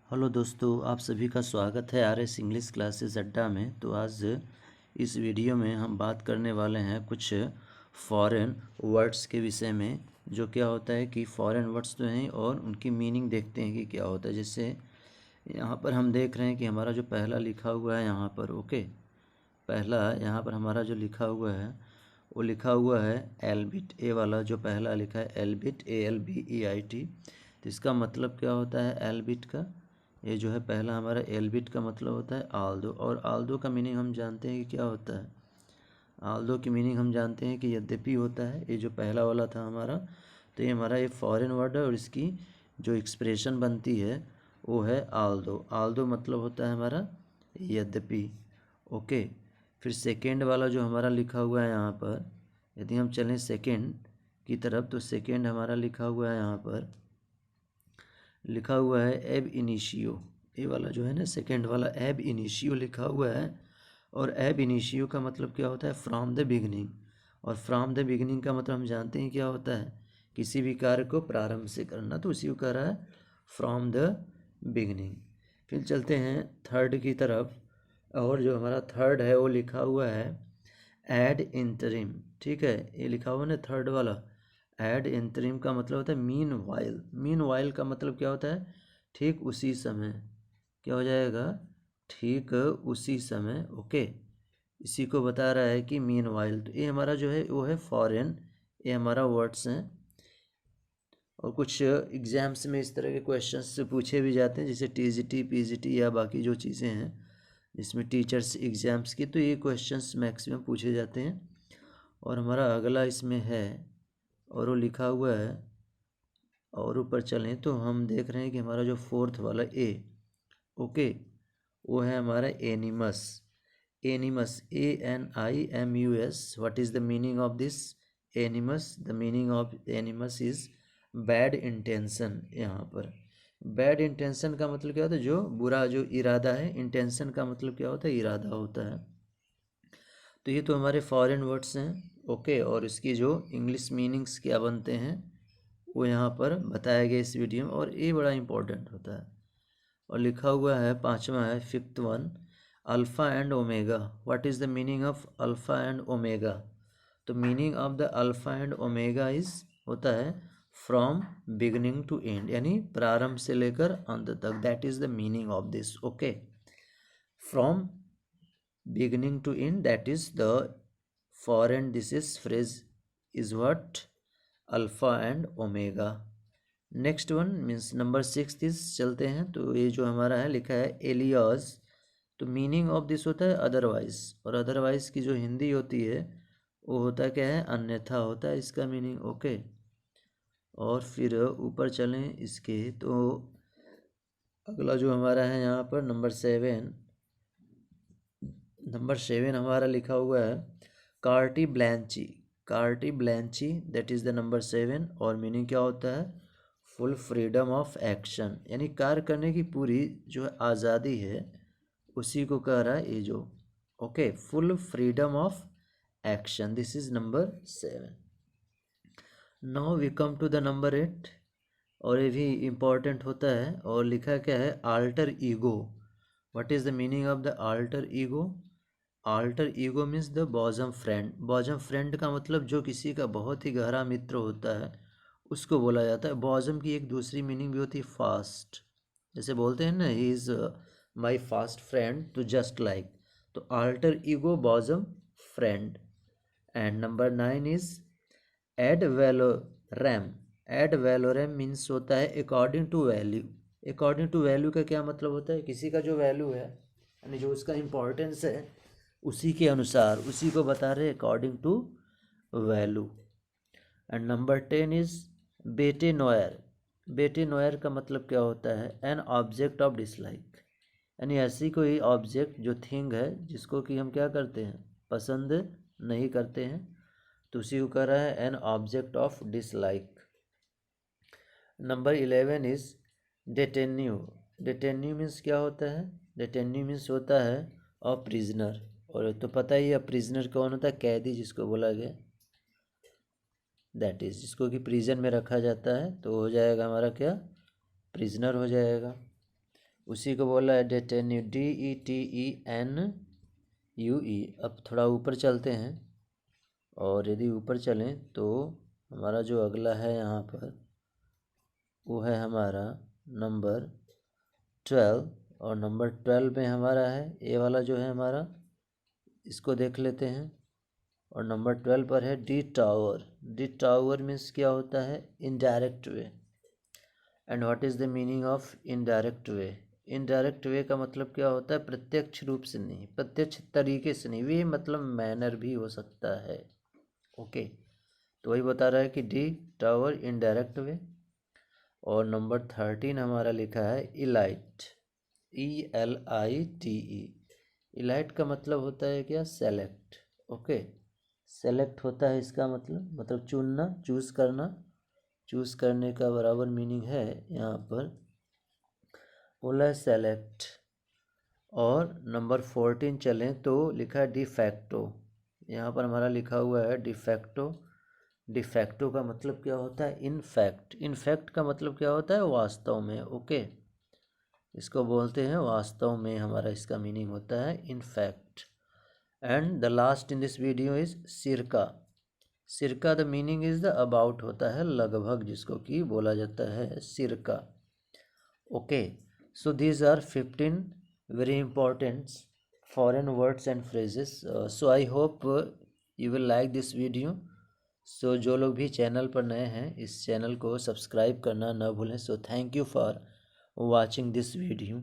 Hello दोस्तों, आप सभी का स्वागत है RS इंग्लिश क्लासेस अड्डा में। तो आज इस वीडियो में हम बात करने वाले हैं कुछ फॉरेन वर्ड्स के विषय में। जो क्या होता है कि फॉरेन वर्ड्स तो हैं और उनकी मीनिंग देखते हैं कि क्या होता है। जैसे यहाँ पर हम देख रहे हैं कि हमारा जो पहला लिखा हुआ है यहाँ पर, ओके, पहला यहाँ पर हमारा जो लिखा हुआ है वो लिखा हुआ है एल्बिट। ए वाला जो पहला लिखा है एल्बिट, ALBEIT। तो इसका मतलब क्या होता है एल्बिट का? ये जो है पहला हमारा एल्बिट का मतलब होता है आल्दो। और आल्दो का मीनिंग हम जानते हैं कि क्या होता है। आल्दो की मीनिंग हम जानते हैं कि यद्यपि होता है। ये जो पहला वाला था हमारा, तो ये हमारा ये फॉरेन वर्ड है और इसकी जो एक्सप्रेशन बनती है वो है आल्दो। आल्दो मतलब होता है हमारा यद्यपि, ओके। फिर सेकेंड वाला जो हमारा लिखा हुआ है यहाँ पर, यदि हम चलें सेकेंड की तरफ, तो सेकेंड हमारा लिखा हुआ है यहाँ पर, लिखा हुआ है एब इनिशियो। ये वाला जो है ना सेकेंड वाला एब इनिशियो लिखा हुआ है। और एब इनिशियो का मतलब क्या होता है? From the beginning. और फ्रॉम द बिगनिंग का मतलब हम जानते हैं क्या होता है, किसी भी कार्य को प्रारंभ से करना, तो उसी को कह रहा है फ्रॉम द बिगनिंग। फिर चलते हैं थर्ड की तरफ, और जो हमारा थर्ड है वो लिखा हुआ है एड इंटरिम। ठीक है, ये लिखा हुआ ना थर्ड वाला एड इंटरिम का मतलब होता है मीन वाइल। मीन वाइल का मतलब क्या होता है? ठीक उसी समय। क्या हो जाएगा? ठीक उसी समय, ओके। इसी को बता रहा है कि मीन वाइल। तो ये हमारा जो है वो है फॉरेन, ये हमारा वर्ड्स हैं। और कुछ एग्ज़ाम्स में इस तरह के क्वेश्चंस पूछे भी जाते हैं, जैसे TGT PGT या बाकी जो चीज़ें हैं जिसमें टीचर्स एग्ज़ाम्स की, तो ये क्वेश्चंस मैक्सिमम पूछे जाते हैं। और हमारा अगला इसमें है और वो लिखा हुआ है, और ऊपर चलें तो हम देख रहे हैं कि हमारा जो फोर्थ वाला ए, ओके, वो है हमारा एनिमस। एनिमस, ANIMUS। What is the meaning of this एनिमस? The meaning of एनिमस is bad intention. यहाँ पर बैड इंटेंशन का मतलब क्या होता है? जो बुरा जो इरादा है। इंटेंशन का मतलब क्या होता है? इरादा होता है। तो ये तो हमारे फॉरेन वर्ड्स हैं, ओके। और इसकी जो इंग्लिश मीनिंग्स क्या बनते हैं वो यहाँ पर बताया गया इस वीडियो में, और ये बड़ा इंपॉर्टेंट होता है। और लिखा हुआ है पांचवा है, fifth one, alpha and omega. What is the meaning of alpha and omega? तो meaning of the alpha and omega is होता है फ्रॉम बिगनिंग टू एंड, यानी प्रारंभ से लेकर अंत तक। That is the meaning of this, okay. From beginning to end, that is the foreign this is phrase is what? Alpha and omega. Next one means number 6 is, चलते हैं। तो ये जो हमारा है लिखा है एलियास। तो मीनिंग ऑफ दिस होता है अदरवाइज, और अदरवाइज की जो हिंदी होती है वो होता क्या है? अन्यथा होता है इसका मीनिंग, ओके। और फिर ऊपर चलें इसके, तो अगला जो हमारा है यहाँ पर नंबर 7, नंबर 7 हमारा लिखा हुआ है carte blanche. Carte blanche, that is the number 7। और मीनिंग क्या होता है? फुल फ्रीडम ऑफ एक्शन, यानी कार्य करने की पूरी जो है आज़ादी है, उसी को कह रहा है ये जो, okay, full freedom of action. This is number 7। Now we come to the number 8, और ये भी इम्पॉर्टेंट होता है। और लिखा क्या है? Alter ego. What is the meaning of the alter ego? Alter ego means the bosom friend. Bosom friend का मतलब जो किसी का बहुत ही गहरा मित्र होता है उसको बोला जाता है। बॉजम की एक दूसरी मीनिंग भी होती है फास्ट। जैसे बोलते हैं ना, he is my fast friend, तो जस्ट लाइक। तो alter ego bosom friend. And number 9 is ad valorem. Ad valorem means होता है according to value. According to value का क्या मतलब होता है? किसी का जो वैल्यू है, यानी जो उसका इम्पोर्टेंस है, उसी के अनुसार, उसी को बता रहे according to value. And number 10 is bete noire. Bete noire का मतलब क्या होता है? एन ऑब्जेक्ट ऑफ डिसलाइक, यानी ऐसी कोई ऑब्जेक्ट जो थिंग है जिसको कि हम क्या करते हैं? पसंद नहीं करते हैं, तो उसी को कह रहा है an object of dislike. Number 11 is detenu. Detenu means क्या होता है? डेटेन्यू मीन्स होता है अ प्रिजनर। और तो पता ही है प्रिजनर कौन होता है? कैदी, जिसको बोला गया, दैट इज जिसको कि प्रिजन में रखा जाता है, तो हो जाएगा हमारा क्या? प्रिजनर हो जाएगा। उसी को बोला है डेटेन्यू, DETENUE। अब थोड़ा ऊपर चलते हैं, और यदि ऊपर चलें तो हमारा जो अगला है यहाँ पर वो है हमारा नंबर 12, और नंबर 12 में हमारा है ए वाला जो है हमारा, इसको देख लेते हैं। और नंबर 12 पर है D tower. D tower means क्या होता है? Indirect way. And what is the meaning of indirect way? Indirect way का मतलब क्या होता है? प्रत्यक्ष रूप से नहीं, प्रत्यक्ष तरीके से नहीं। वे मतलब मैनर भी हो सकता है। ओके, तो वही बता रहा है कि डी टावर इनडायरेक्ट वे। और नंबर 13 हमारा लिखा है इलाइट, ELITE। इलाइट का मतलब होता है क्या? सेलेक्ट। ओके, सेलेक्ट होता है इसका मतलब चुनना, चूज़ करना। चूज़ करने का बराबर मीनिंग है यहाँ पर, बोला है सेलेक्ट। और नंबर 14 चलें तो लिखा है डिफैक्टो। यहाँ पर हमारा लिखा हुआ है डिफैक्टो। डिफैक्टो का मतलब क्या होता है? इनफैक्ट। इनफैक्ट का मतलब क्या होता है? वास्तव में। ओके, इसको बोलते हैं वास्तव में, हमारा इसका मीनिंग होता है in fact. And the last in this video is सिरका। सिरका the meaning is the about होता है, लगभग, जिसको कि बोला जाता है सिरका। Okay, so these are 15 very important foreign words and phrases. So I hope you will like this video. So जो लोग भी चैनल पर नए हैं, इस चैनल को सब्सक्राइब करना ना भूलें. So thank you for watching this video.